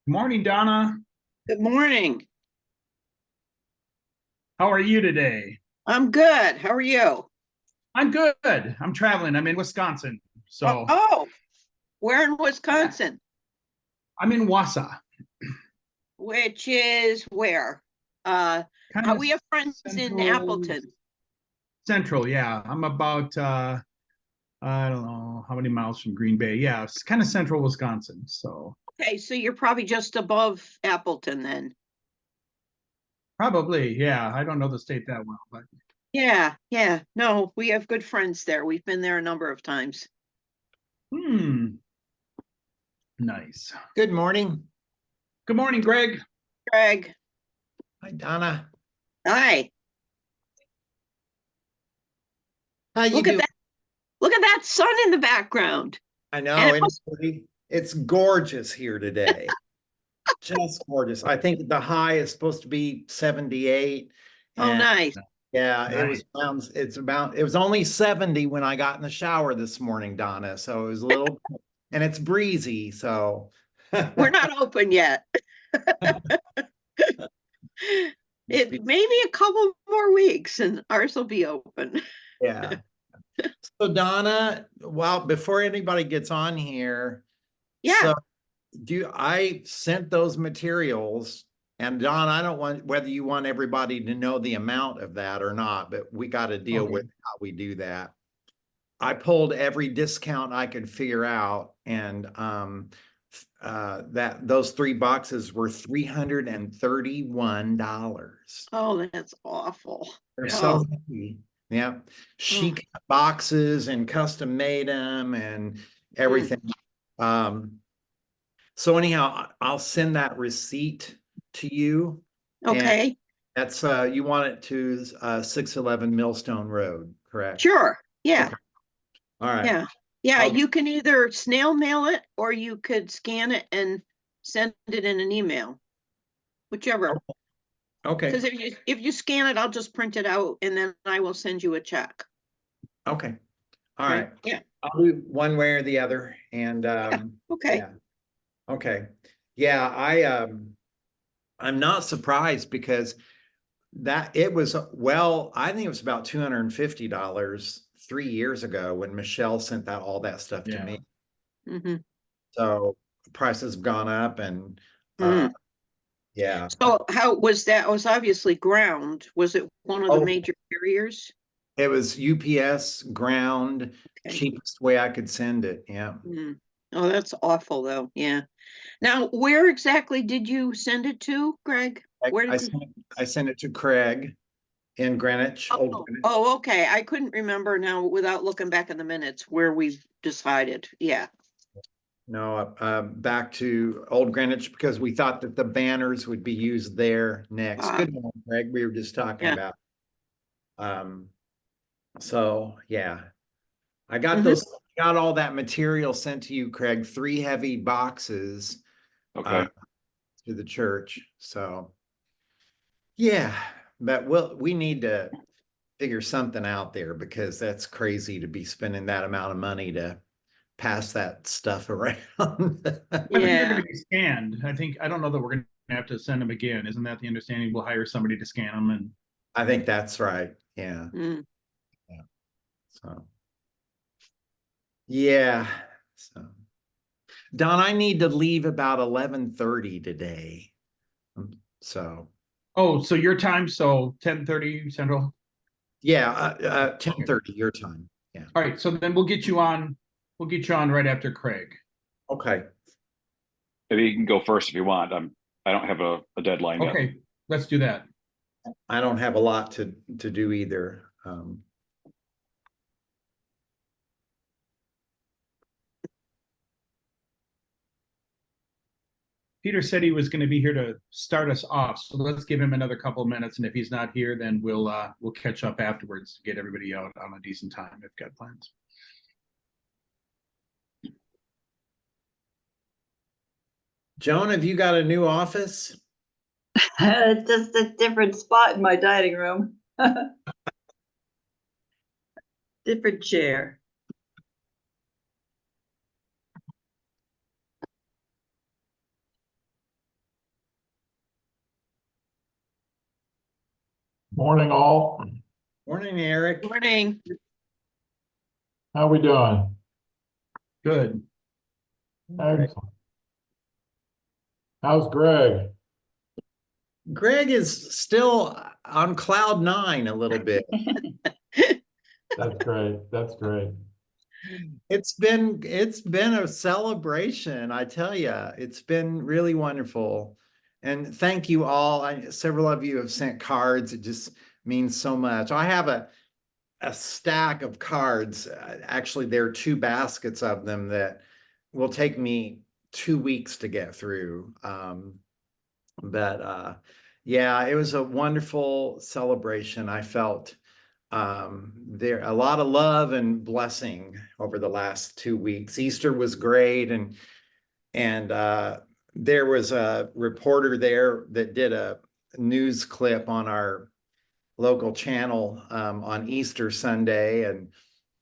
Good morning, Donna. Good morning. How are you today? I'm good. How are you? I'm good. I'm traveling. I'm in Wisconsin. So, Oh, we're in yeah, Wisconsin, I'm in Wausau, which is where? Uh, kind of we have friends in central. Appleton. Central, yeah. I'm about I don't know how many miles from Green Bay. Yeah, it's kind of central Wisconsin. So, Okay, so you're probably just above Appleton then. probably, yeah. I don't know the state that well, but Yeah, yeah. No, we have good friends there. We've been there a number of times. hmm, nice. Good morning. Good morning, Greg. Greg, Hi, Donna. hi. How you Look at doing? that. Look at that sun in the background. I And know, it and must, it's gorgeous here today. Just gorgeous. I think the high is supposed to be 78. oh, And nice. yeah, Nice. it was only 70 when I got in the shower this morning, Donna. So it was a little, and it's breezy. So We're not open yet. It maybe a couple more weeks and ours will be open. yeah. So Donna, well, before anybody gets on here, Yeah. so I sent those materials, and Don, I don't want whether you want everybody to know the amount of that or not, but we got to deal Okay. with how we do that. I pulled every discount I could figure out, and that those three boxes were $331. Oh, that's awful. They're Yeah. Oh, so heavy. Yeah. oh, Chic boxes and custom made them and mm, everything. Um, so anyhow, I'll send that receipt to you. And okay. that's you want it to 611 Millstone Road, correct? Sure. Yeah. Okay. All right. Yeah. Yeah. I'll You can either snail mail it or you could scan it and send it in an email, whichever. okay. Because if you scan it, I'll just print it out and then I will send you a check. Okay. All Okay. right. Yeah. I'll do one way or the other. And Yeah. Okay. yeah. Okay. Yeah, I'm not surprised because that it was well, I think it was about $250 3 years ago when Michelle sent that all that stuff to Yeah. me. Hmm. So prices have gone up and Mm. yeah. So how was that? It was obviously ground. Was it one of the Oh, major carriers? it was UPS ground, Okay. cheapest way I could send it. Yeah. Mm. Oh, that's awful though. Yeah. Now, where exactly did you send it to, Greg? I, Where I did you? sent I sent it to Craig in Greenwich, Old Oh, Greenwich. oh, okay. I couldn't remember now without looking back in the minutes where we've decided. Yeah. No, back to Old Greenwich because we thought that the banners would be used there next. Uh, Good morning, Craig. We were just talking yeah. about. Um, so yeah, I got Hmm. those, got all that material sent to you, Craig. 3 heavy boxes uh, Okay. to the church. So yeah, but we need to figure something out there because that's crazy to be spending that amount of money to pass that stuff around. I think they're going Yeah. to be scanned. I don't know that we're going to have to send them again. Isn't that the understanding? We'll hire somebody to scan them and I think that's right. Yeah. Mm. Yeah. So yeah. So Don, I need to leave about 11:30 today. So oh, so your time, so 10:30 Central. yeah, Okay. 10:30 your time. Yeah. All right, so then we'll get you on right after Craig. Okay. Maybe you can go first if you want. I don't have a deadline yet. Okay, let's do that. I don't have a lot to do either. Peter said he was going to be here to start us off, so let's give him another couple of minutes, and if he's not here, then we'll catch up afterwards to get everybody out on a decent time if got plans. Joan, have you got a new office? It's just a different spot in my dining room. Different chair. Morning, all. Morning, Eric. Morning. How we doing? Good. Excellent. How's Greg? Greg is still on cloud nine a little bit. That's great. That's great. It's been a celebration, I tell you. It's been really wonderful. And thank you all. Several of you have sent cards. It just means so much. I have a stack of cards. Actually, there are 2 baskets of them that will take me 2 weeks to get through. Yeah, it was a wonderful celebration. I felt there a lot of love and blessing over the last 2 weeks. Easter was great, and there was a reporter there that did a news clip on our local channel on Easter Sunday,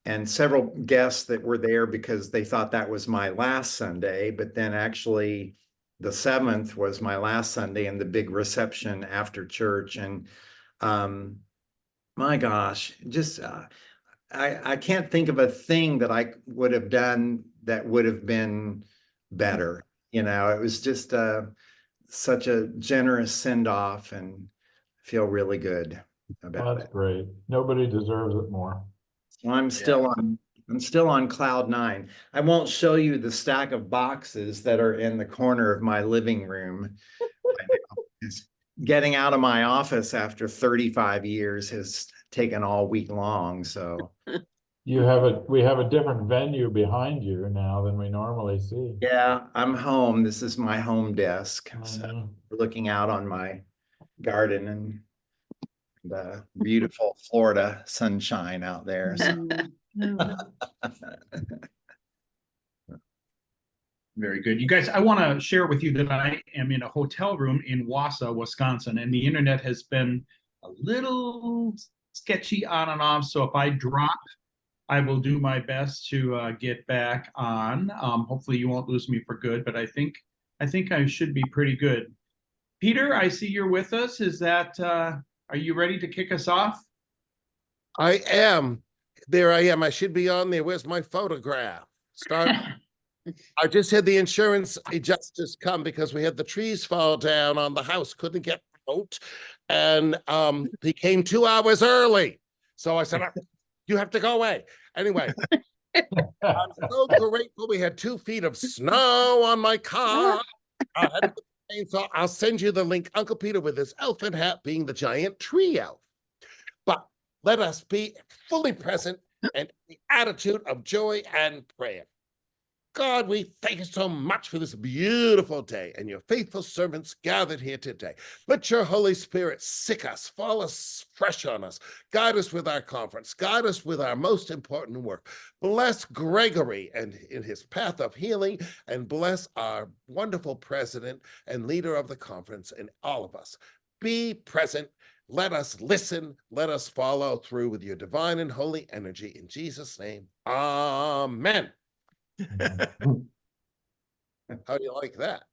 and several guests that were there because they thought that was my last Sunday, but then actually the 7th was my last Sunday and the big reception after church. And my gosh, just I can't think of a thing that I would have done that would have been better. You know, it was just such a generous send off, and feel really good about That's it. great. Nobody deserves it more. So I'm still on cloud nine. I won't show you the stack of boxes that are in the corner of my living room right now. It's getting out of my office after 35 years has taken all week long. So We have a different venue behind you now than we normally see. yeah, I'm home. This is my home desk. So Mhm. looking out on my garden and the beautiful Florida sunshine out there. So. Very good. You guys, I want to share with you that I am in a hotel room in Wausau, Wisconsin, and the internet has been a little sketchy on and off. So if I drop, I will do my best to get back on. Hopefully you won't lose me for good, but I think I should be pretty good. Peter, I see you're with us. Is that are you ready to kick us off? I am. There I am. I should be on there. Where's my photograph? Start. I just had the insurance adjusters come because we had the trees fall down on the house, couldn't get out. And he came 2 hours early. So I said, you have to go away. Anyway, I'm so grateful. We had 2 feet of snow on my car. So I'll send you the link. Uncle Peter with his elephant hat being the giant tree elf. But let us be fully present and the attitude of joy and prayer. God, we thank you so much for this beautiful day and your faithful servants gathered here today. Let your Holy Spirit sick us, fall us fresh on us, guide us with our conference, guide us with our most important work. Bless Gregory and in his path of healing, and bless our wonderful president and leader of the conference and all of us. Be present. Let us listen. Let us follow through with your divine and holy energy. In Jesus' name, amen. How do you like that?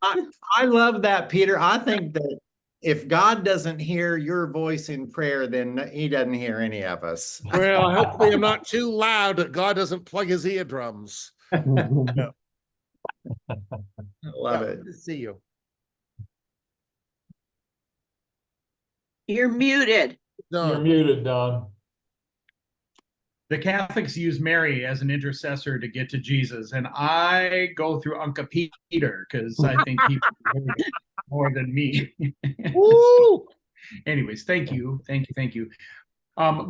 I love that, Peter. I think that if God doesn't hear your voice in prayer, then he doesn't hear any of us. Well, hopefully I'm not too loud that God doesn't plug his eardrums. I love it. Good to see you. You're muted. You're muted, Don. The Catholics use Mary as an intercessor to get to Jesus, and I go through Uncle Peter because I think he more than me. So, anyways, thank you.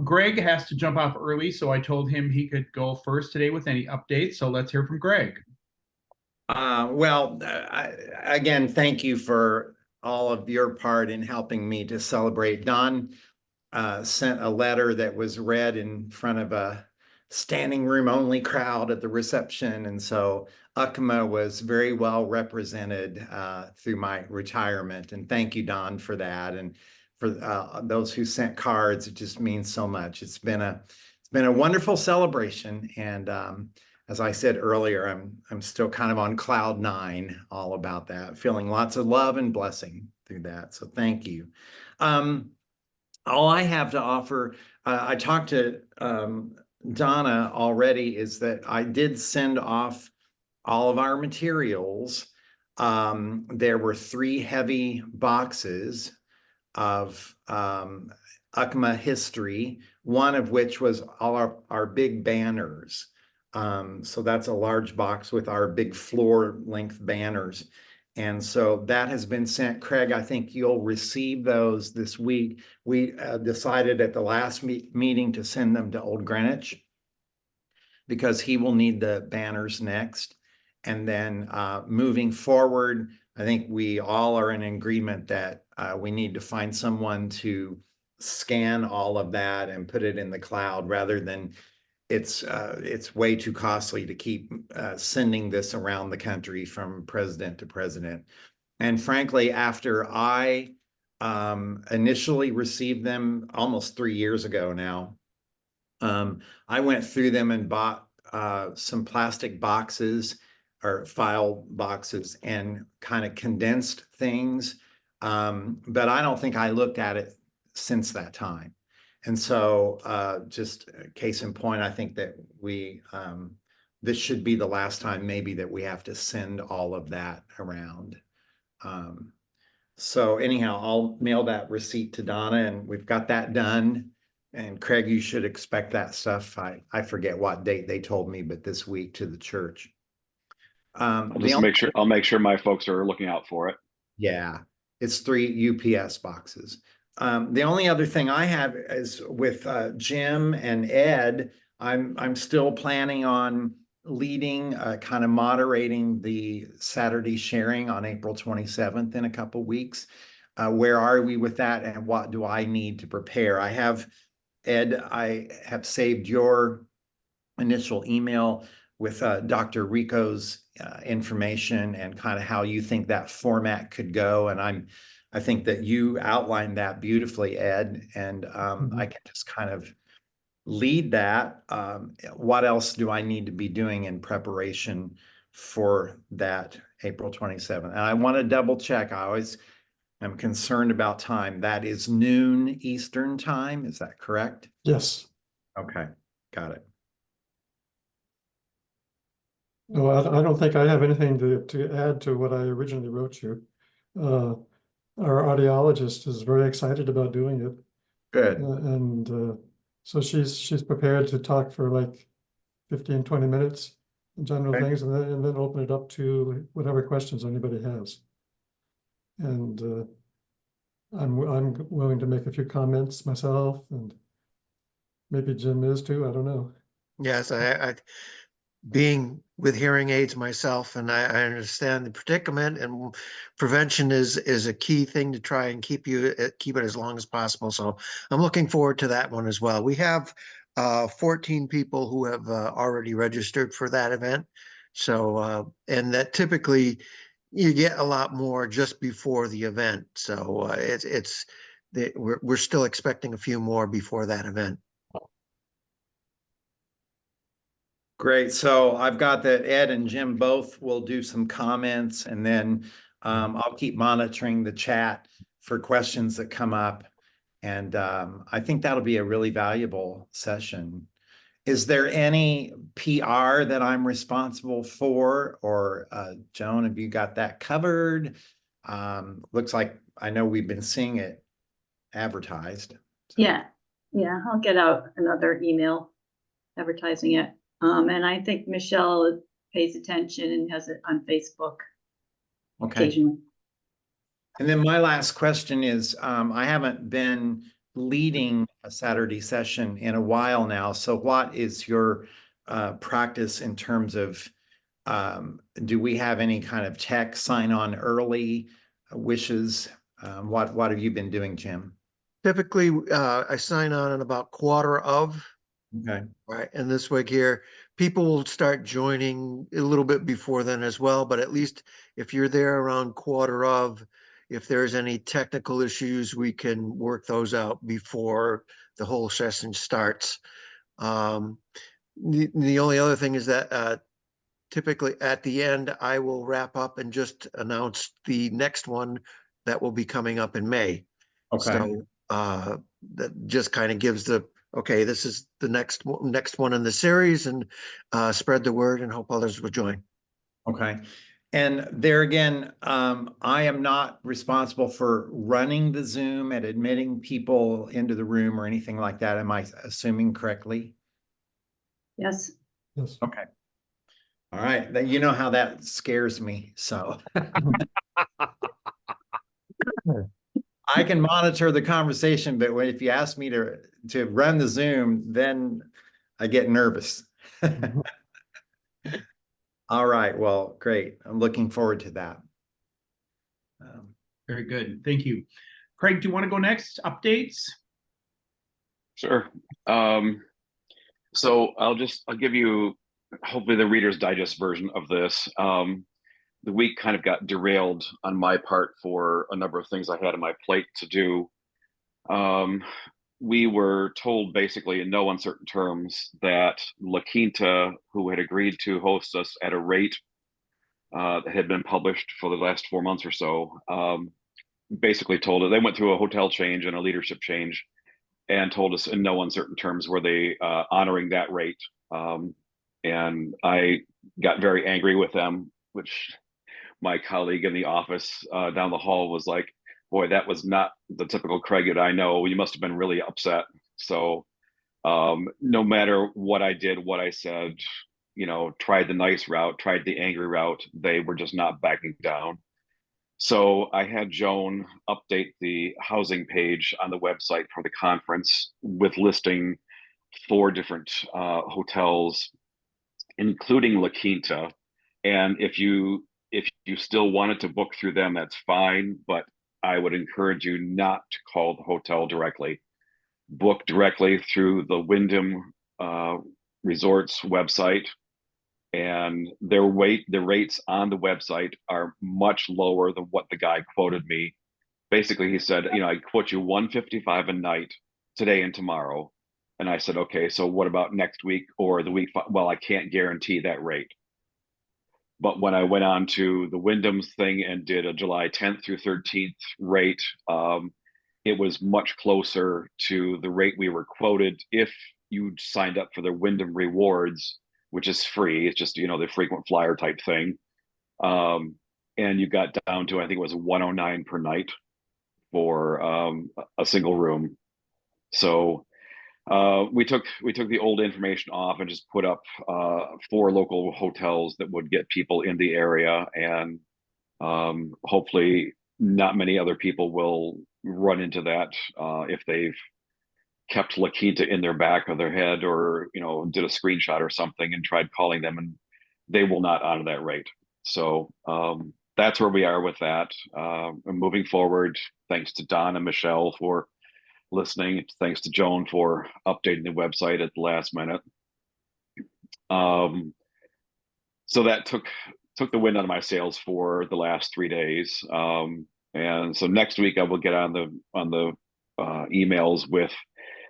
Greg has to jump off early, so I told him he could go first today with any updates. So let's hear from Greg. Again, thank you for all of your part in helping me to celebrate. Don sent a letter that was read in front of a standing room only crowd at the reception. And so UCCMA was very well represented through my retirement. And thank you, Don, for that. And for those who sent cards, it just means so much. It's been a wonderful celebration. And as I said earlier, I'm still kind of on cloud nine, all about that, feeling lots of love and blessing through that. So thank you. all I have to offer, I talked to Donna already, is that I did send off all of our materials. There were 3 heavy boxes of UCCMA history, one of which was all our big banners. So that's a large box with our big floor length banners. And so that has been sent. Craig, I think you'll receive those this week. We decided at the last meeting to send them to Old Greenwich because he will need the banners next. And then moving forward, I think we all are in agreement that we need to find someone to scan all of that and put it in the cloud, rather than it's way too costly to keep sending this around the country from president to president. And frankly, after I initially received them almost 3 years ago now, I went through them and bought some plastic boxes or file boxes and kind of condensed things. But I don't think I looked at it since that time. And so just case in point, I think that this should be the last time maybe that we have to send all of that around. So anyhow, I'll mail that receipt to Donna, and we've got that done. And Craig, you should expect that stuff. I forget what date they told me, but this week to the church. I'll make sure my folks are looking out for it. Yeah, it's 3 UPS boxes. The only other thing I have is with Jim and Ed. I'm still planning on leading, kind of moderating the Saturday sharing on April 27th in a couple weeks. Where are we with that, and what do I need to prepare? Ed, I have saved your initial email with Dr. Rico's information and kind of how you think that format could go. And I think that you outlined that beautifully, Ed, and I can just kind of lead that. What else do I need to be doing in preparation for that April 27th? And I want to double check. I always am concerned about time. That is noon Eastern time. Is that correct? Yes. Okay, got it. No, I don't think I have anything to add to what I originally wrote you. Our audiologist is very excited about doing it. Good. So she's prepared to talk for like 15, 20 minutes in general Okay. things, and then open it up to whatever questions anybody has. And I'm willing to make a few comments myself, and maybe Jim is too. I don't know. Yes, I being with hearing aids myself, and I understand the predicament, and prevention is a key thing to try and keep it as long as possible. So I'm looking forward to that one as well. We have 14 people who have already registered for that event. So and that typically you get a lot more just before the event. So we're still expecting a few more before that event. Great. So I've got that Ed and Jim both will do some comments, and then I'll keep monitoring the chat for questions that come up. And I think that'll be a really valuable session. Is there any PR that I'm responsible for, or Joan, have you got that covered? Looks like I know we've been seeing it advertised. So. Yeah, I'll get out another email advertising it. And I think Michelle pays attention and has it on Facebook occasionally. And then my last question is, I haven't been leading a Saturday session in a while now. So what is your practice in terms of, do we have any kind of tech sign on early wishes? What have you been doing, Jim? Typically, I sign on in about quarter of. Okay. Right. And this week here, people will start joining a little bit before then as well. But at least if you're there around quarter of, if there's any technical issues, we can work those out before the whole session starts. The only other thing is that typically at the end, I will wrap up and just announce the next one that will be coming up in May. Okay. So that just kind of gives the, okay, this is the next one in the series, and spread the word and hope others will join. Okay. And there again, I am not responsible for running the Zoom and admitting people into the room or anything like that. Am I assuming correctly? Yes. Yes. Okay. All right. Then you know how that scares me. So I can monitor the conversation, but if you ask me to run the Zoom, then I get nervous. All right. Well, great. I'm looking forward to that. Very good. Thank you. Craig, do you want to go next? Updates? Sure. So I'll give you hopefully the Reader's Digest version of this. The week kind of got derailed on my part for a number of things I had on my plate to do. We were told basically in no uncertain terms that La Quinta, who had agreed to host us at a rate that had been published for the last 4 months or so, basically told it they went through a hotel change and a leadership change, and told us in no uncertain terms were they honoring that rate. And I got very angry with them, which my colleague in the office down the hall was like, boy, that was not the typical Craig that I know. You must have been really upset. So no matter what I did, what I said, tried the nice route, tried the angry route, they were just not backing down. So I had Joan update the housing page on the website for the conference with listing 4 different hotels, including La Quinta. And if you still wanted to book through them, that's fine. But I would encourage you not to call the hotel directly. Book directly through the Wyndham Resorts website. And the rates on the website are much lower than what the guy quoted me. Basically, he said, I quote you $155 a night today and tomorrow. And I said, okay, so what about next week or the week? Well, I can't guarantee that rate. But when I went on to the Wyndham's thing and did a July 10th through 13th rate, it was much closer to the rate we were quoted if you signed up for the Wyndham Rewards, which is free. It's just, the frequent flyer type thing. And you got down to, I think it was 109 per night for a single room. So we took the old information off and just put up 4 local hotels that would get people in the area, and hopefully not many other people will run into that if they've kept La Quinta in their back of their head, or did a screenshot or something and tried calling them, and they will not honor that rate. So that's where we are with that. Moving forward, thanks to Don and Michelle for listening. Thanks to Joan for updating the website at the last minute. So that took the wind out of my sails for the last 3 days. And so next week I will get on the emails with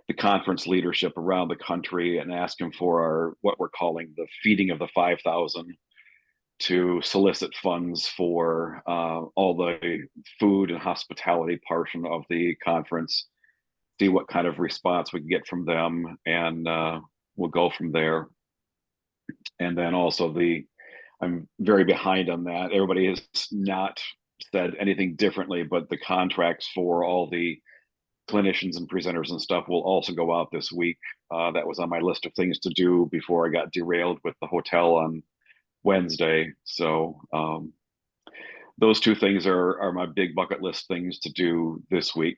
the conference leadership around the country and ask them for what we're calling the feeding of the 5,000, to solicit funds for all the food and hospitality portion of the conference, see what kind of response we can get from them, and we'll go from there. And then also I'm very behind on that. Everybody has not said anything differently, but the contracts for all the clinicians and presenters and stuff will also go out this week. That was on my list of things to do before I got derailed with the hotel on Wednesday. So those 2 things are my big bucket list things to do this week.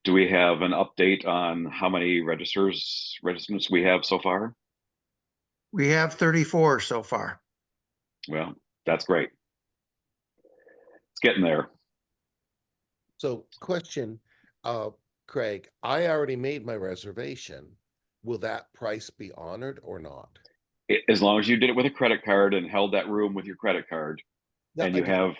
Do we have an update on how many registrants we have so far? We have 34 so far. Well, that's great. It's getting there. So question, Craig, I already made my reservation. Will that price be honored or not? As long as you did it with a credit card and held that room with your credit card, Yeah, and you have,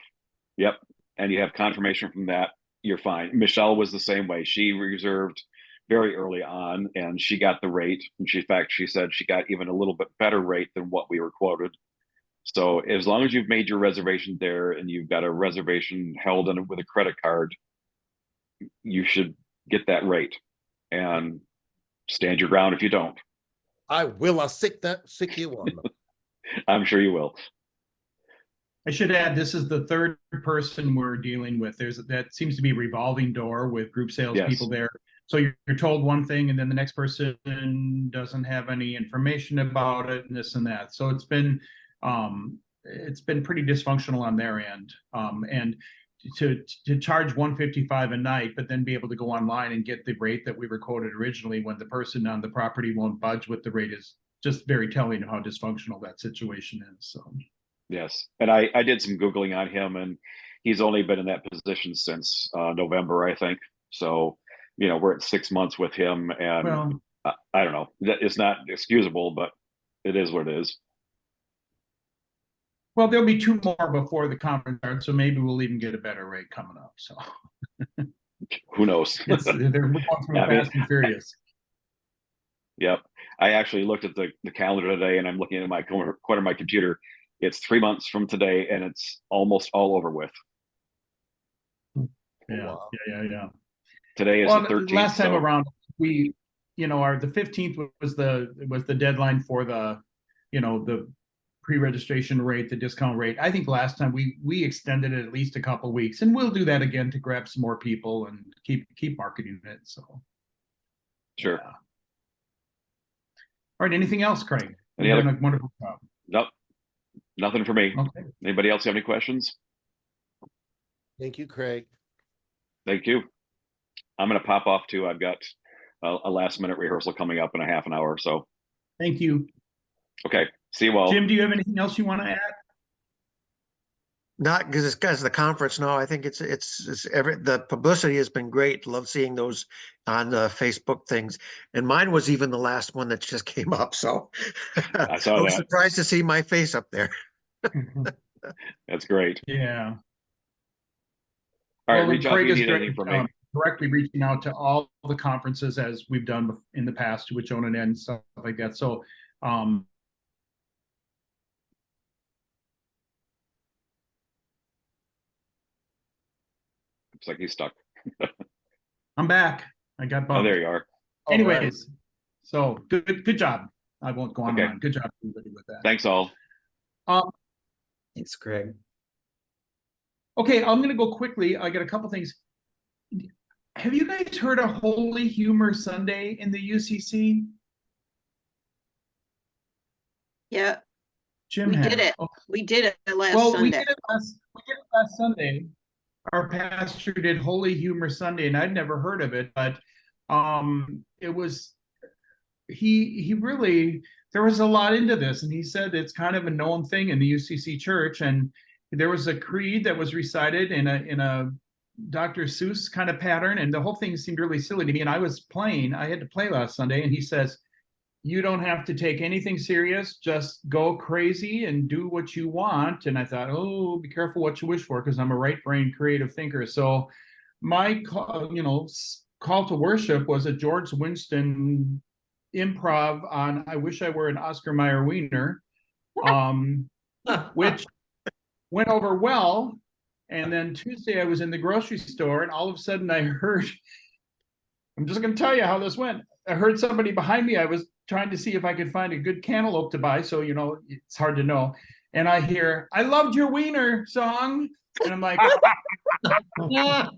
and you have confirmation from that, you're fine. Michelle was the same way. She reserved very early on and she got the rate. And in fact, she said she got even a little bit better rate than what we were quoted. So as long as you've made your reservation there and you've got a reservation held with a credit card, you should get that rate, and stand your ground if you don't. I will. I'll sick you on. I'm sure you will. I should add, this is the third person we're dealing with. That seems to be a revolving door with group salespeople there. So you're told one thing, and then the next person doesn't have any information about it, and this and that. So it's been pretty dysfunctional on their end. And to charge $155 a night, but then be able to go online and get the rate that we were quoted originally, when the person on the property won't budge with the rate, is just very telling of how dysfunctional that situation is. So. Yes, and I did some Googling on him, and he's only been in that position since November, I think. So, we're at 6 months with him, and Well, I don't know. It's not excusable, but it is what it is. Well, there'll be 2 more before the conference starts, so maybe we'll even get a better rate coming up. So Who knows? they're going through fast and furious. Yep. I actually looked at the calendar today, and I'm looking at my corner of my computer. It's 3 months from today, and it's almost all over with. Yeah, Wow. yeah. Today is the 13th. Last time around, we, the 15th was the deadline for the pre-registration rate, the discount rate. I think last time we extended it at least a couple of weeks, and we'll do that again to grab some more people and keep marketing it. So sure. Yeah. All right. Anything else, Craig? Any other? You're doing a wonderful job. Nope. Nothing for me. Okay. Anybody else have any questions? Thank you, Craig. Thank you. I'm going to pop off too. I've got a last minute rehearsal coming up in a half an hour. So Thank you. okay. See you all. Jim, do you have anything else you want to add? Not because the conference. No, I think the publicity has been great. Love seeing those on the Facebook things. And mine was even the last one that just came up. So I saw was that. surprised to see my face up there. That's great. Yeah. All right. Well, Reach out if Craig you is need anything from me. directly reaching out to all the conferences as we've done in the past, to which own and end, stuff like that. So Looks like he's stuck. I'm back. I got bumped. Oh, there you are. Anyways, so good job. I won't go on Okay. and on. Good job, everybody, with that. Thanks all. Thanks, Craig. Okay, I'm going to go quickly. I got a couple things. Have you guys heard of Holy Humor Sunday in the UCC? Yeah, Jim we has. did it. Oh, We did it last well, Sunday. we did it last Sunday. Our pastor did Holy Humor Sunday, and I'd never heard of it, but it was he really, there was a lot into this, and he said it's kind of a known thing in the UCC church, and there was a creed that was recited in a Dr. Seuss kind of pattern, and the whole thing seemed really silly to me. And I had to play last Sunday, and he says, you don't have to take anything serious, just go crazy and do what you want. And I thought, oh, be careful what you wish for, because I'm a right-brain creative thinker. So my call to worship was a George Winston improv on I Wish I Were an Oscar Mayer Wiener, which went over well. And then Tuesday I was in the grocery store, and all of a sudden I heard, I'm just going to tell you how this went. I heard somebody behind me. I was trying to see if I could find a good cantaloupe to buy. So, it's hard to know. And I hear, I loved your wiener song. And I'm like, oh,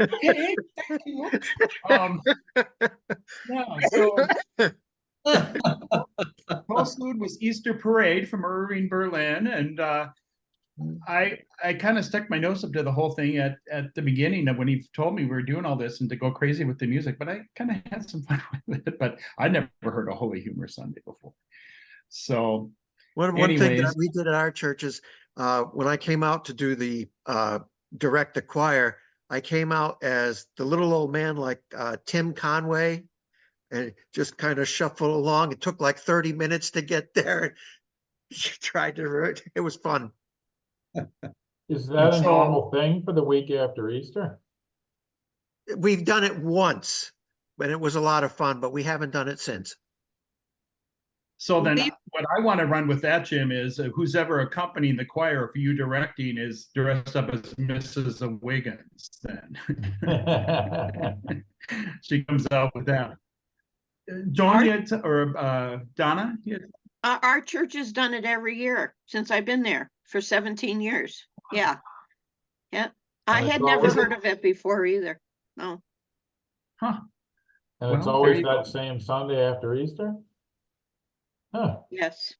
okay, thank you. Yeah, so postlude was Easter Parade from Irving, Berlin. And I kind of stuck my nose up to the whole thing at the beginning of when he told me we were doing all this and to go crazy with the music, but I kind of had some fun with it. But I never heard a Holy Humor Sunday before. So One thing that we did at our church is when I came out to do the direct the choir, I came out as the little old man like Tim Conway, and just kind of shuffled along. It took like 30 minutes to get there. Tried to, it was fun. Is that a normal thing for the week after Easter? We've done it once, but it was a lot of fun, but we haven't done it since. So then Maybe- what I want to run with that, Jim, is who's ever accompanying the choir for you directing is dressed up as Mrs. Wiggins then. She comes out with that. Joan, or Donna? Our church has done it every year since I've been there for 17 years. Yeah. Yeah. I And it's had never always- heard of it before either. No. Huh. And it's Well, always there you that go. same Sunday after Easter? Huh. Yes.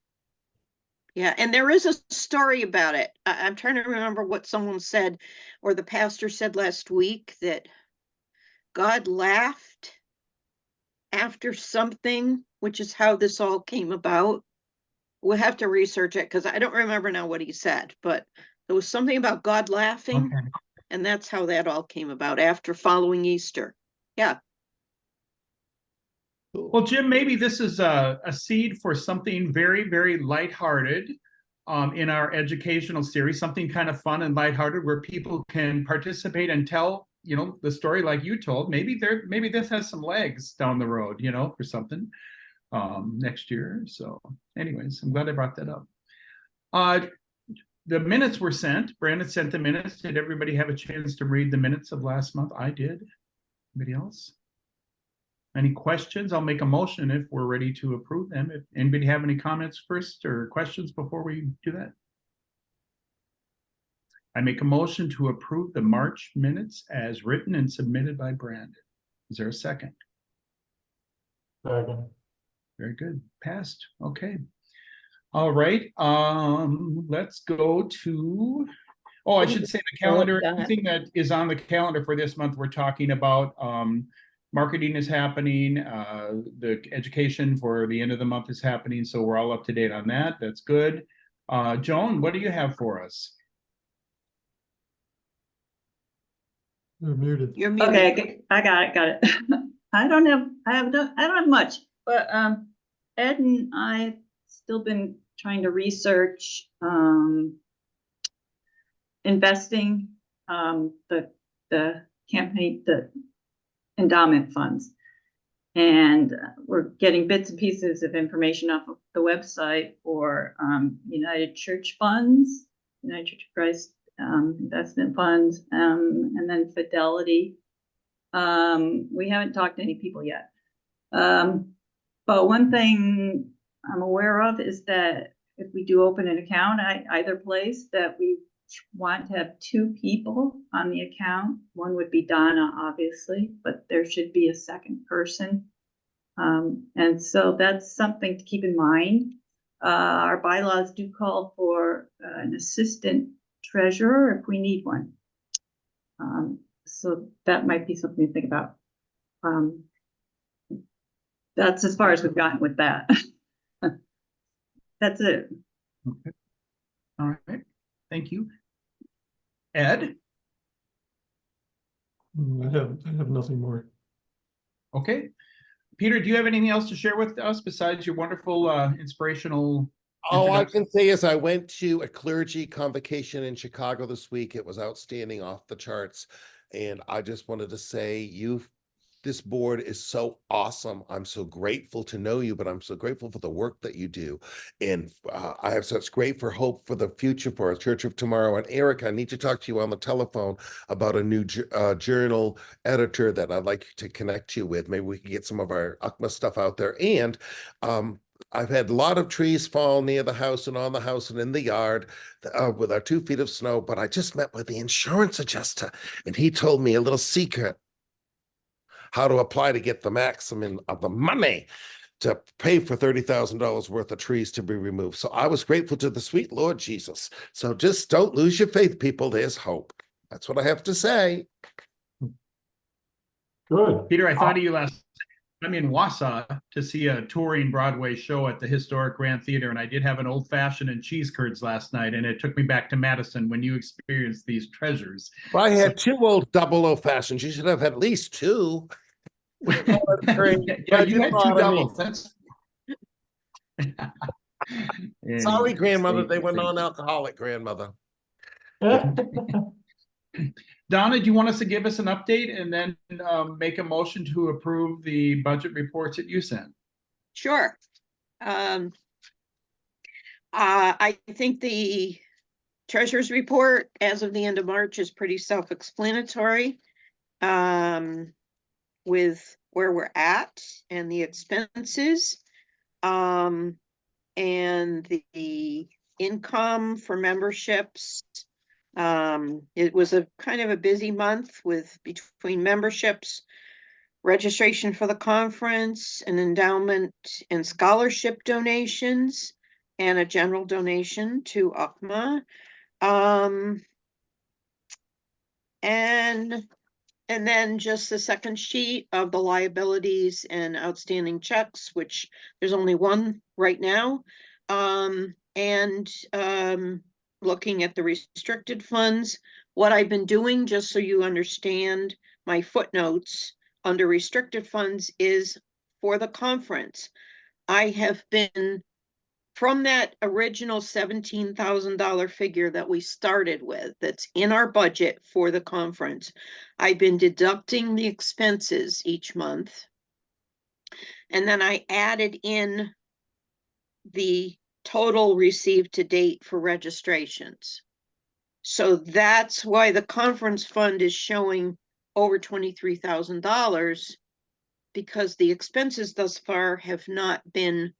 Yeah, and there is a story about it. I'm trying to remember what someone said, or the pastor said last week, that God laughed after something, which is how this all came about. We'll have to research it because I don't remember now what he said, but there was something about God laughing, Okay. and that's how that all came about after following Easter. Yeah. Well, Jim, maybe this is a seed for something very, very lighthearted in our educational series, something kind of fun and lighthearted where people can participate and tell, the story like you told. Maybe this has some legs down the road, for something next year. So anyways, I'm glad I brought that up. The minutes were sent. Brandon sent the minutes. Did everybody have a chance to read the minutes of last month? I did. Anybody else? Any questions? I'll make a motion if we're ready to approve them. If anybody have any comments first or questions before we do that? I make a motion to approve the March minutes as written and submitted by Brandon. Is there a second? Second. Very good. Passed. Okay. All right. Let's go to, I should say the calendar. Anything that is on the calendar for this month, we're talking about marketing is happening. The education for the end of the month is happening. So we're all up to date on that. That's good. Joan, what do you have for us? You're muted. You're muted. Okay, I got it. I don't have much, but Ed and I still been trying to research investing the campaign, the endowment funds. And we're getting bits and pieces of information off of the website for United Church funds, United Church of Christ investment funds, and then Fidelity. We haven't talked to any people yet. But one thing I'm aware of is that if we do open an account at either place, that we want to have 2 people on the account. One would be Donna, obviously, but there should be a second person. And so that's something to keep in mind. Our bylaws do call for an assistant treasurer if we need one. So that might be something to think about. That's as far as we've gotten with that. That's it. Okay. All right. Thank you. Ed? I have nothing more. Okay. Peter, do you have anything else to share with us besides your wonderful inspirational? All I can say is I went to a clergy convocation in Chicago this week. It was outstanding, off the charts. And I just wanted to say this board is so awesome. I'm so grateful to know you, but I'm so grateful for the work that you do. And I have such great hope for the future for our Church of Tomorrow. And Eric, I need to talk to you on the telephone about a new journal editor that I'd like to connect you with. Maybe we can get some of our UCCMA stuff out there. And I've had a lot of trees fall near the house and on the house and in the yard with our 2 feet of snow. But I just met with the insurance adjuster, and he told me a little secret how to apply to get the maximum of the money to pay for $30,000 worth of trees to be removed. So I was grateful to the sweet Lord Jesus. So just don't lose your faith, people. There's hope. That's what I have to say. Good. Peter, I thought of you last. I'm in Wausau to see a touring Broadway show at the historic Grand Theater, and I did have an old fashioned and cheese curds last night, and it took me back to Madison when you experienced these treasures. Well, I had 2 old double old fashions. You should have had at least 2. Yeah, you had 2 doubles. That's Sorry, grandmother. Anyways, They were non-alcoholic, grandmother. Donna, do you want us to give us an update and then make a motion to approve the budget reports that you sent? Sure. I think the treasurer's report as of the end of March is pretty self-explanatory, with where we're at and the expenses, and the income for memberships. It was a kind of a busy month with between memberships, registration for the conference, an endowment and scholarship donations, and a general donation to UCCMA. And then just the second sheet of the liabilities and outstanding checks, which there's only one right now. And looking at the restricted funds, what I've been doing, just so you understand my footnotes under restricted funds, is for the conference. I have been, from that original $17,000 figure that we started with, that's in our budget for the conference, I've been deducting the expenses each month. And then I added in the total received to date for registrations. So that's why the conference fund is showing over $23,000, because the expenses thus far have not been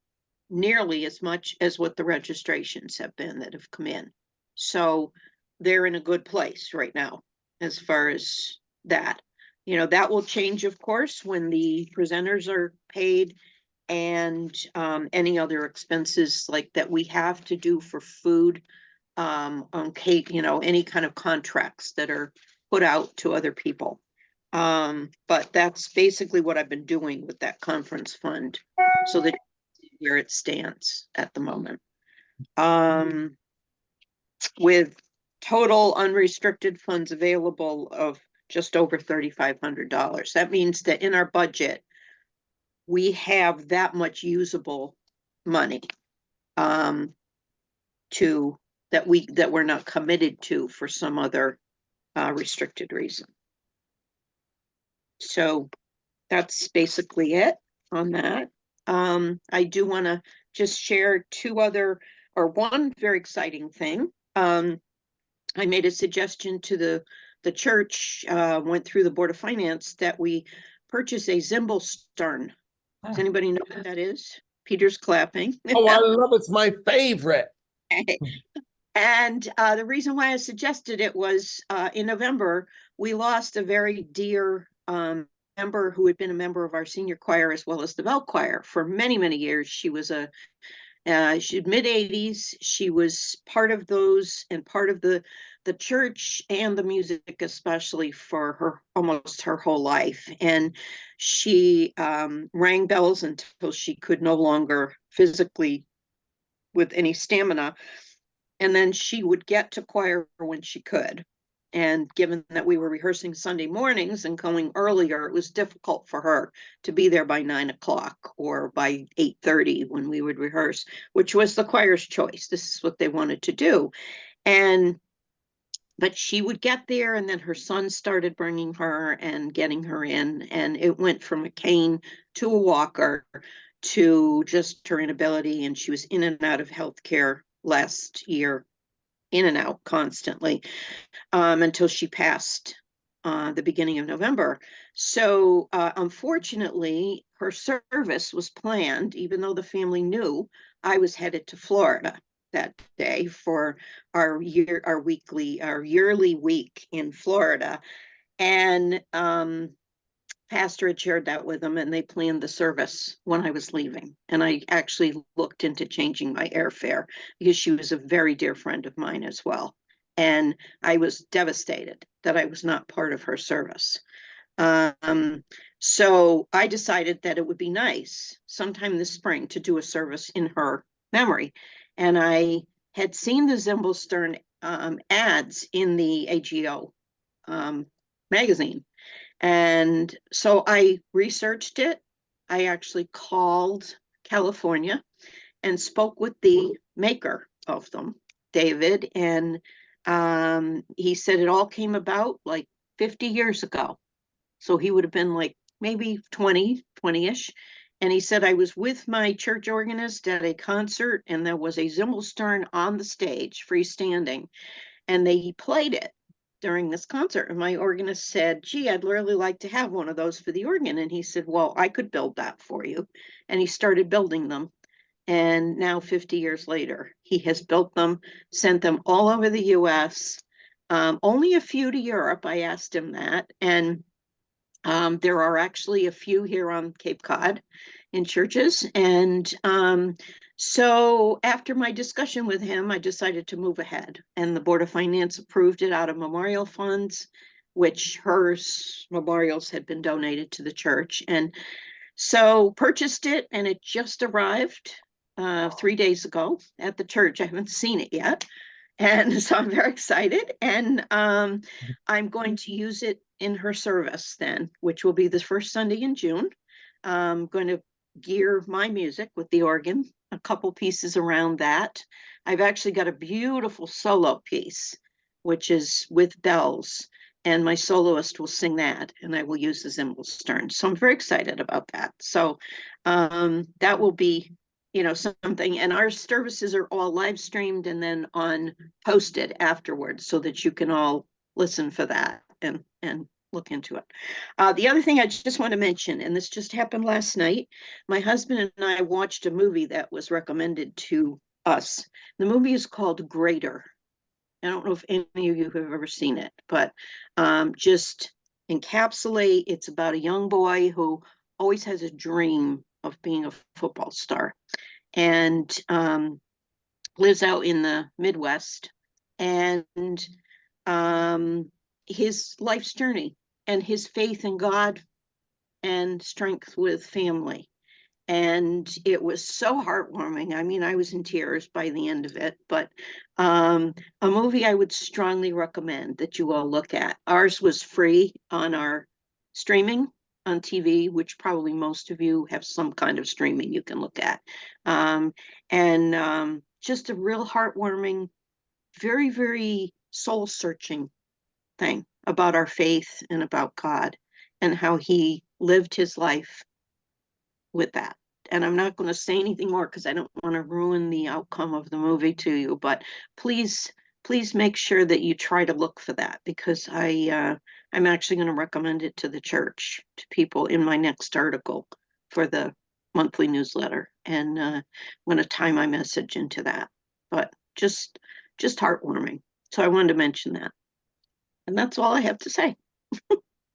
nearly as much as what the registrations have been that have come in. So they're in a good place right now as far as that. You know, that will change, of course, when the presenters are paid, and any other expenses like that we have to do for food, on cake, you know, any kind of contracts that are put out to other people. But that's basically what I've been doing with that conference fund, so that where it stands at the moment. With total unrestricted funds available of just over $3,500. That means that in our budget, we have that much usable money, that we're not committed to for some other restricted reason. So that's basically it on that. I do want to just share one very exciting thing. I made a suggestion to the church, went through the Board of Finance, that we purchase a Zimble Stern. Does anybody know what that is? Peter's clapping. Oh, I love it. It's my favorite. And the reason why I suggested it was in November, we lost a very dear member who had been a member of our senior choir as well as the bell choir for many, many years. She was she mid-80s. She was part of those and part of the church and the music, especially for almost her whole life. And she rang bells until she could no longer physically with any stamina. And then she would get to choir when she could. And given that we were rehearsing Sunday mornings and going earlier, it was difficult for her to be there by 9 o'clock or by 8:30 when we would rehearse, which was the choir's choice. This is what they wanted to do. But she would get there, and then her son started bringing her and getting her in. And it went from a cane to a walker to just her inability. And she was in and out of healthcare last year, in and out constantly, until she passed the beginning of November. So unfortunately, her service was planned, even though the family knew I was headed to Florida that day for our yearly week in Florida. And pastor had shared that with them, and they planned the service when I was leaving. And I actually looked into changing my airfare because she was a very dear friend of mine as well. And I was devastated that I was not part of her service. So I decided that it would be nice sometime this spring to do a service in her memory. And I had seen the Zimble Stern ads in the AGO magazine. And so I researched it. I actually called California and spoke with the maker of them, David. And he said it all came about like 50 years ago. So he would have been like maybe 20-ish. And he said, I was with my church organist at a concert, and there was a Zimmelstern on the stage, freestanding, and they played it during this concert. And my organist said, gee, I'd really like to have one of those for the organ. And he said, well, I could build that for you. And he started building them. And now 50 years later, he has built them, sent them all over the US, only a few to Europe. I asked him that. And there are actually a few here on Cape Cod in churches. And so after my discussion with him, I decided to move ahead. And the Board of Finance approved it out of memorial funds, which hers memorials had been donated to the church. And so purchased it, and it just arrived 3 days ago at the church. I haven't seen it yet. And so I'm very excited. And I'm going to use it in her service then, which will be the first Sunday in June. I'm going to gear my music with the organ, a couple pieces around that. I've actually got a beautiful solo piece, which is with bells, and my soloist will sing that, and I will use the Zimmelstern. So I'm very excited about that. So that will be, you know, something. And our services are all live streamed and then posted afterwards, so that you can all listen for that and look into it. The other thing I just want to mention, and this just happened last night, my husband and I watched a movie that was recommended to us. The movie is called Greater. I don't know if any of you have ever seen it, but just encapsulate, it's about a young boy who always has a dream of being a football star, and lives out in the Midwest, and his life's journey and his faith in God and strength with family. And it was so heartwarming. I mean, I was in tears by the end of it, but a movie I would strongly recommend that you all look at. Ours was free on our streaming on TV, which probably most of you have some kind of streaming you can look at. Just a real heartwarming, very, very soul-searching thing about our faith and about God and how he lived his life with that. And I'm not going to say anything more because I don't want to ruin the outcome of the movie to you, but please make sure that you try to look for that, because I'm actually going to recommend it to the church, to people in my next article for the monthly newsletter, and I'm going to tie my message into that. But just heartwarming. So I wanted to mention that. And that's all I have to say.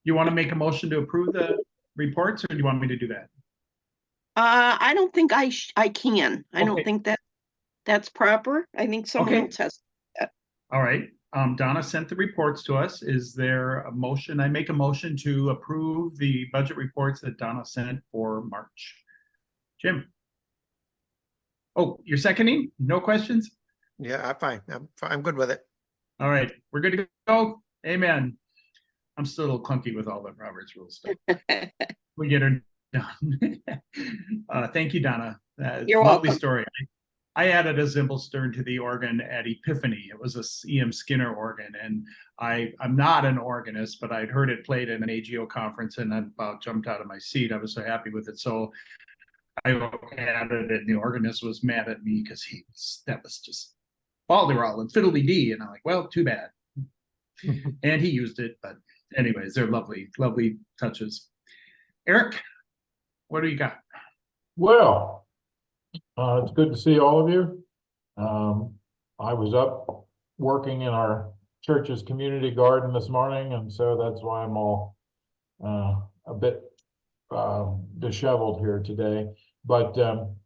You want to make a motion to approve the reports, or do you want me to do that? I don't think I can. I don't Okay. think that's proper. I think someone Okay. else has that. All right. Donna sent the reports to us. Is there a motion? I make a motion to approve the budget reports that Donna sent for March. Jim? Oh, you're seconding? No questions? Yeah, I'm fine. I'm good with it. All right. We're good to go. Amen. I'm still a little clunky with all the Robert's Rules stuff. We get her done. Thank you, Donna. You're lovely welcome. story. I added a Zimmelstern to the organ at Epiphany. It was a E.M. Skinner organ, and I'm not an organist, but I'd heard it played at an AGO conference, and I about jumped out of my seat. I was so happy with it. So I added it, and the organist was mad at me because that was just balderall and fiddly-dee, and I'm like, well, too bad. And he used it, but anyways, they're lovely, lovely touches. Eric, what do you got? Well, it's good to see all of you. I was up working in our church's community garden this morning, and so that's why I'm all a bit disheveled here today. But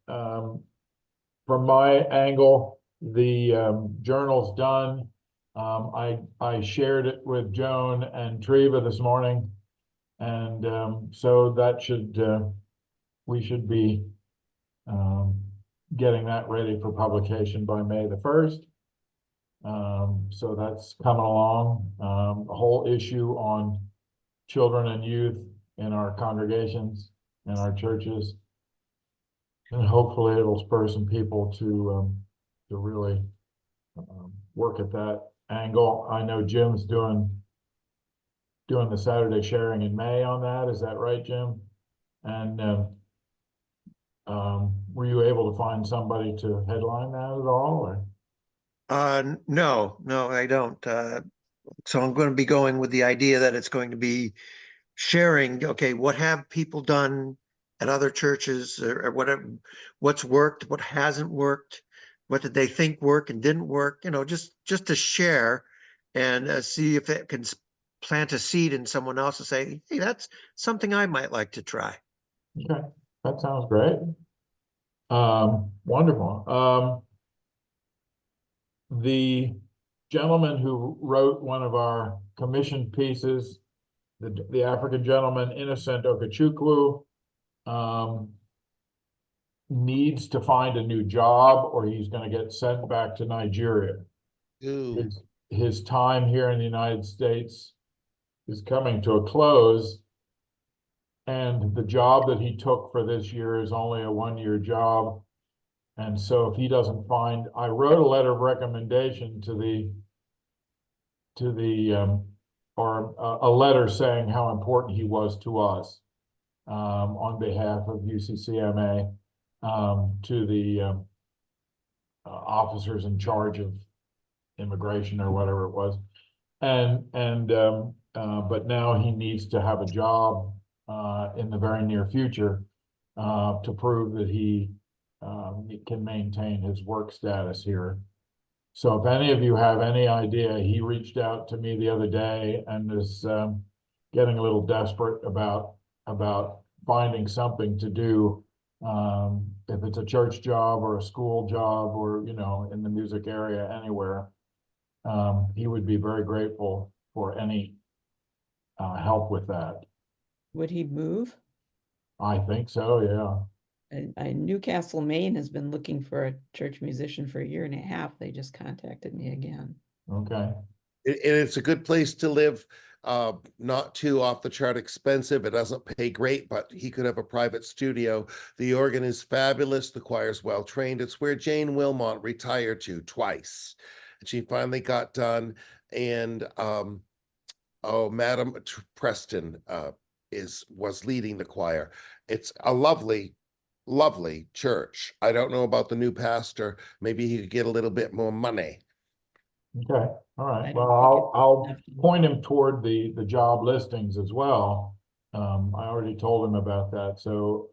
from my angle, the journal's done. I shared it with Joan and Treva this morning, and so that we should be getting that ready for publication by May the 1st. So that's coming along. The whole issue on children and youth in our congregations and our churches, and hopefully it'll spur some people to really work at that angle. I know Jim's doing the Saturday sharing in May on that. Is that right, Jim? And Were you able to find somebody to headline that at all, or? No, I don't. So I'm going to be going with the idea that it's going to be sharing, okay, what have people done at other churches, or whatever, what's worked, what hasn't worked, what did they think worked and didn't work, just to share and see if it can plant a seed in someone else to say, hey, that's something I might like to try. Okay, that sounds great. Wonderful. The gentleman who wrote one of our commissioned pieces, the African gentleman, Innocent Okechukwu, needs to find a new job or he's going to get sent back to Nigeria. Ooh, His time here in the United States is coming to a close. And the job that he took for this year is only a 1-year job. And so if he doesn't find, I wrote a letter of recommendation or a letter saying how important he was to us, on behalf of UCCMA, to the officers in charge of immigration or whatever it was. But now he needs to have a job in the very near future to prove that he can maintain his work status here. So if any of you have any idea, he reached out to me the other day and is getting a little desperate about finding something to do. If it's a church job or a school job or, in the music area, anywhere, he would be very grateful for any help with that. Would he move? I think so, yeah. Newcastle, Maine has been looking for a church musician for 1.5 years. They just contacted me again. Okay. and it's a good place to live. Not too off the chart expensive. It doesn't pay great, but he could have a private studio. The organ is fabulous. The choir's well trained. It's where Jane Wilmot retired to twice. And she finally got done. And Madam Preston was leading the choir. It's a lovely church. I don't know about the new pastor. Maybe he could get a little bit more money. Okay, all I right. don't Well, think I'll enough to- point him toward the job listings as well. I already told him about that, so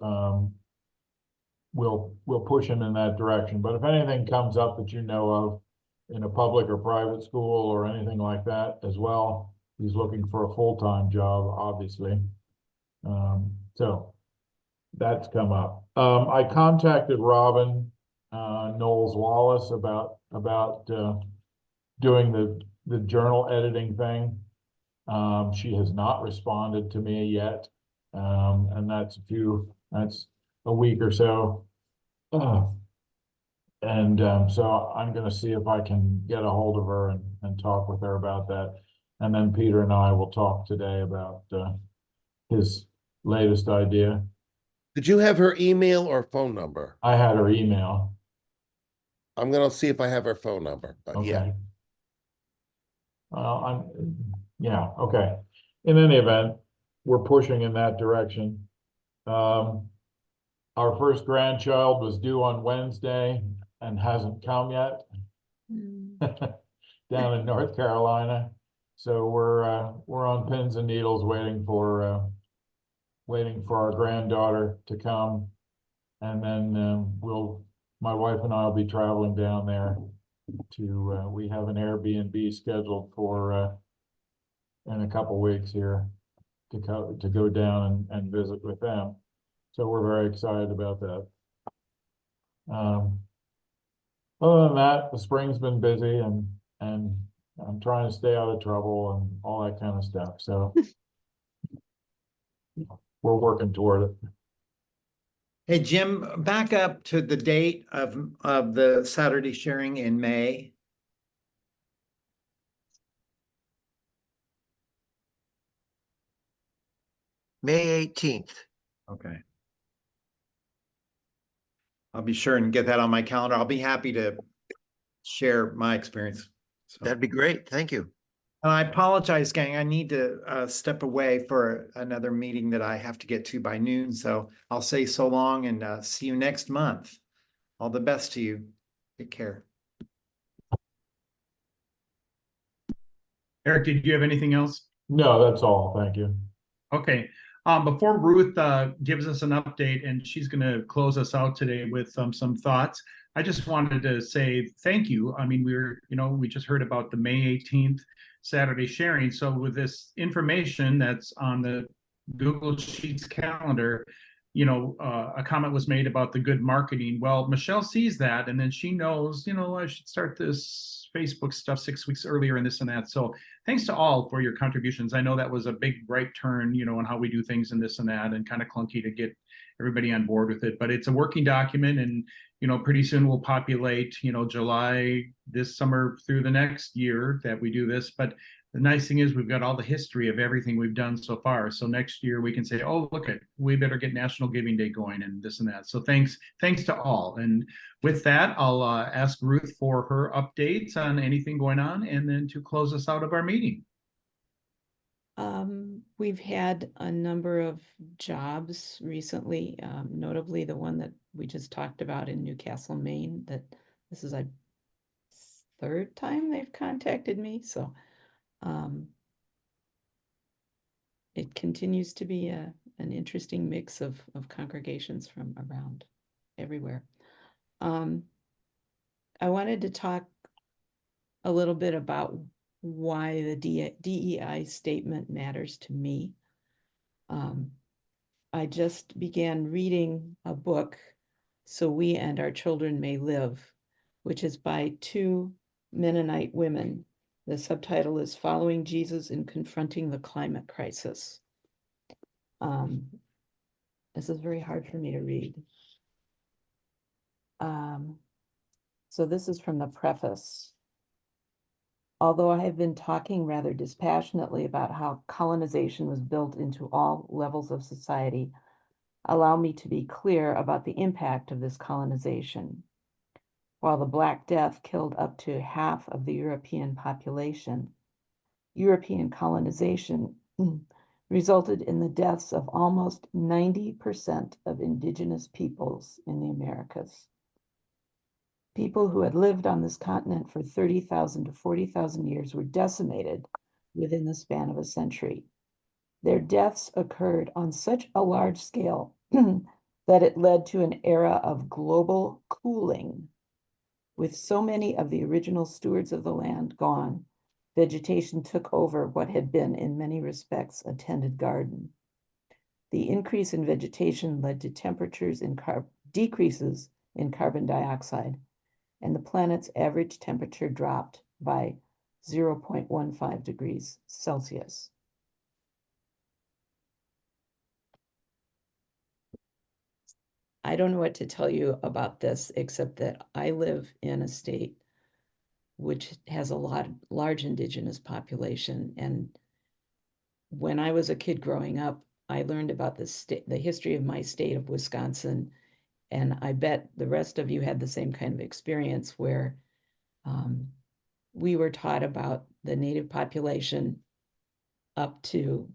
we'll push him in that direction. But if anything comes up that you know of in a public or private school or anything like that as well, he's looking for a full-time job, obviously. So that's come up. I contacted Robin Knowles Wallace about doing the journal editing thing. She has not responded to me yet. And that's a week or so. So I'm going to see if I can get a hold of her and talk with her about that. And then Peter and I will talk today about his latest idea. Did you have her email or phone number? I had her email. I'm gonna see if I have her phone number, but yeah. Okay. Okay. In any event, we're pushing in that direction. Our first grandchild was due on Wednesday and hasn't come yet. Down in North Carolina. So we're on pins and needles waiting for our granddaughter to come. And then my wife and I will be traveling down there to we have an Airbnb scheduled for in a couple weeks here to go down and visit with them. So we're very excited about that. Other than that, the spring's been busy and I'm trying to stay out of trouble and all that kind of stuff. So we're working toward it. Hey, Jim, back up to the date of the Saturday sharing in May. May 18th. Okay. I'll be sure and get that on my calendar. I'll be happy to share my experience. So. That'd be great. Thank you. I apologize, gang. I need to step away for another meeting that I have to get to by noon. So I'll say so long and see you next month. All the best to you. Take care. Eric, did you have anything else? No, that's all. Thank you. Okay. Before Ruth gives us an update, and she's going to close us out today with some thoughts, I just wanted to say thank you. I mean, we just heard about the May 18th Saturday sharing. So with this information that's on the Google Sheets calendar, a comment was made about the good marketing. Well, Michelle sees that, and then she knows, I should start this Facebook stuff 6 weeks earlier and this and that. So thanks to all for your contributions. I know that was a big right turn, on how we do things and this and that, and kind of clunky to get everybody on board with it. But it's a working document, and pretty soon we'll populate, July this summer through the next year that we do this. But the nice thing is we've got all the history of everything we've done so far. So next year we can say, oh, look at, we better get National Giving Day going and this and that. So thanks to all. And with that, I'll ask Ruth for her updates on anything going on, and then to close us out of our meeting. We've had a number of jobs recently, notably the one that we just talked about in Newcastle, Maine, that this is a third time they've contacted me. So it continues to be an interesting mix of congregations from around everywhere. I wanted to talk a little bit about why the DEI statement matters to me. I just began reading a book, So We and Our Children May Live, which is by two Mennonite women. The subtitle is Following Jesus in Confronting the Climate Crisis. This is very hard for me to read. So this is from the preface. Although I have been talking rather dispassionately about how colonization was built into all levels of society, allow me to be clear about the impact of this colonization. While the Black Death killed up to half of the European population, European colonization resulted in the deaths of almost 90% of indigenous peoples in the Americas. People who had lived on this continent for 30,000 to 40,000 years were decimated within the span of a century. Their deaths occurred on such a large scale that it led to an era of global cooling. With so many of the original stewards of the land gone, vegetation took over what had been, in many respects, a tended garden. The increase in vegetation led to decreases in carbon dioxide, and the planet's average temperature dropped by 0.15 degrees Celsius. I don't know what to tell you about this, except that I live in a state which has a large indigenous population. And when I was a kid growing up, I learned about the history of my state of Wisconsin. And I bet the rest of you had the same kind of experience where we were taught about the native population up to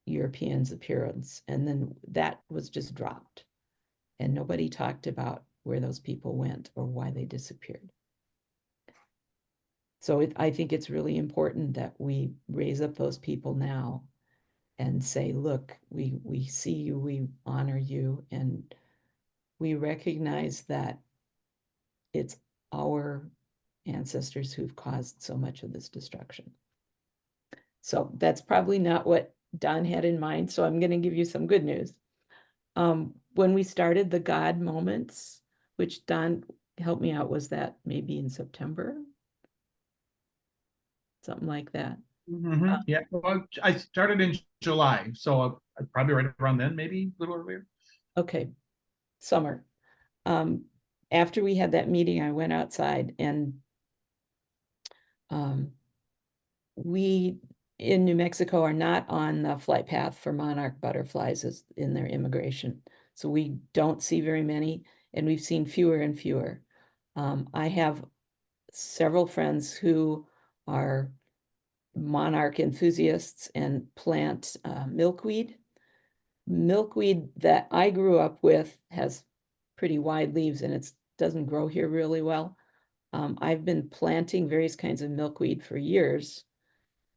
Europeans' appearance. And then that was just dropped. And nobody talked about where those people went or why they disappeared. So I think it's really important that we raise up those people now and say, look, we see you, we honor you, and we recognize that it's our ancestors who've caused so much of this destruction. So that's probably not what Don had in mind. So I'm going to give you some good news. When we started the God Moments, which Don helped me out, was that maybe in September? Something like that. Mm-hmm. Yeah, well, I started in July, so probably right around then, maybe a little earlier. Okay, summer. After we had that meeting, I went outside, and we in New Mexico are not on the flight path for monarch butterflies as in their immigration. So we don't see very many, and we've seen fewer and fewer. I have several friends who are monarch enthusiasts and plant milkweed. Milkweed that I grew up with has pretty wide leaves and it doesn't grow here really well. I've been planting various kinds of milkweed for years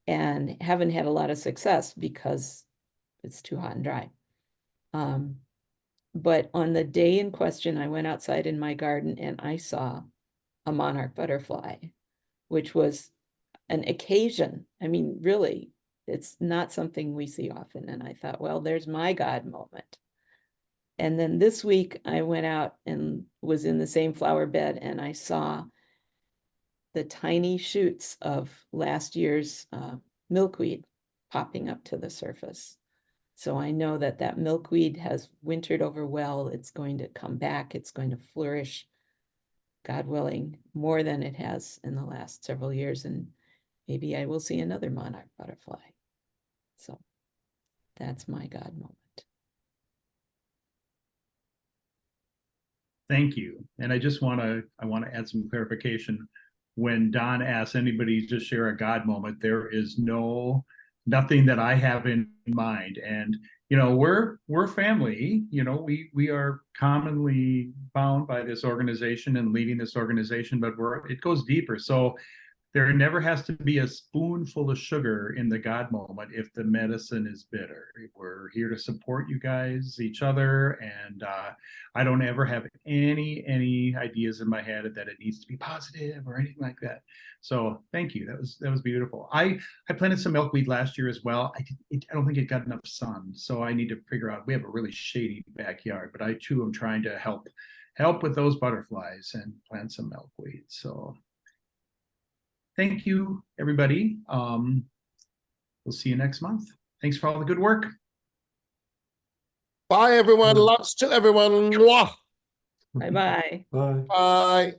and haven't had a lot of success because it's too hot and dry. But on the day in question, I went outside in my garden and I saw a monarch butterfly, which was an occasion. I mean, really, it's not something we see often. And I thought, well, there's my God moment. And then this week I went out and was in the same flower bed and I saw the tiny shoots of last year's milkweed popping up to the surface. So I know that that milkweed has wintered over well. It's going to come back. It's going to flourish, God willing, more than it has in the last several years. And maybe I will see another monarch butterfly. So that's my God moment. Thank you. And I want to add some clarification. When Don asks anybody to share a God moment, there is nothing that I have in mind. And we're family. We are commonly bound by this organization and leading this organization, but it goes deeper. So there never has to be a spoonful of sugar in the God moment if the medicine is bitter. We're here to support you guys, each other, and I don't ever have any ideas in my head that it needs to be positive or anything like that. So thank you. That was beautiful. I planted some milkweed last year as well. I don't think it got enough sun, so I need to figure out. We have a really shady backyard, but I too am trying to help with those butterflies and plant some milkweed. So. Thank you, everybody. We'll see you next month. Thanks for all the good work. Bye, everyone. Loves to everyone. Mwah. Bye-bye. Bye. Bye.